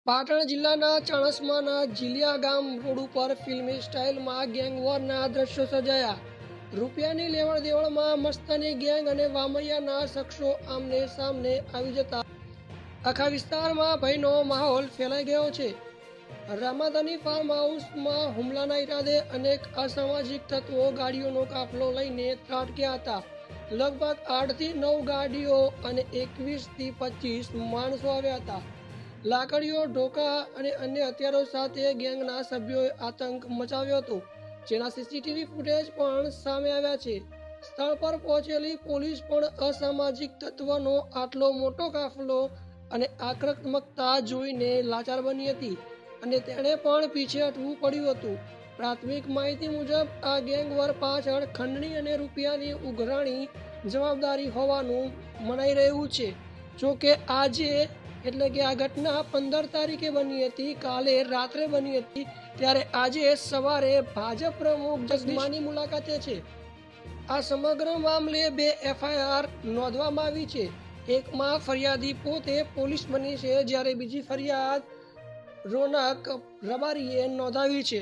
પાટણ જિલ્લાના ચાણસ્માના જીલિયા ગામ રોડ ઉપર ફિલ્મી સ્ટાઇલમાં ગેંગવોરના દ્રશ્યો સર્જાયા। રૂપિયાની લેવડ દેવડમાં મસ્તાની ગેંગ અને વામૈયાના શખ્સો આમને સામને આવી જતા આખા વિસ્તારમાં ભયનો માહોલ ફેલાઈ ગયો છે। રામાદાની ફાર્મ હાઉસમાં હુમલાના ઈરાદે અનેક અસામાજિક તત્વો ગાડીઓનો કાફલો લઈને ત્રાટક્યા હતા। લગભગ 8 થી 9 ગાડીઓ અને 21 થી 25 માણસો આવ્યા હતા। લાકડીઓ, ઢોકા અને અન્ય હથિયારો સાથે ગેંગના સભ્યોએ આતંક મચાવ્યો હતો, જેના સીસીટીવી ફૂટેજ પણ સામે આવ્યા છે। સ્થળ પર પહોંચેલી પોલીસ પણ અસામાજિક તત્વનો આટલો મોટો કાફલો અને આક્રમકતા જોઈને લાચાર બની હતી અને તેણે પણ પીછે હટવું પડ્યું હતું। પ્રાથમિક માહિતી મુજબ આ ગેંગવોર પાછળ ખંડણી અને રૂપિયાની ઉઘરાણી જવાબદારી હોવાનું મનાઈ રહ્યું છે। જો કે આજે એટલે કે આ ઘટના 15 તારીખે બની હતી, કાલે રાત્રે બની હતી, ત્યારે આજે સવારે ભાજપ પ્રમુખ જગદીશની મુલાકાતે છે। આ સમગ્ર મામલે 2 FIR નોંધવામાં આવી છે। એકમાં ફરિયાદી પોતે પોલીસ બની છે, જ્યારે બીજી ફરિયાદ રોનક રબારીએ નોંધાવી છે।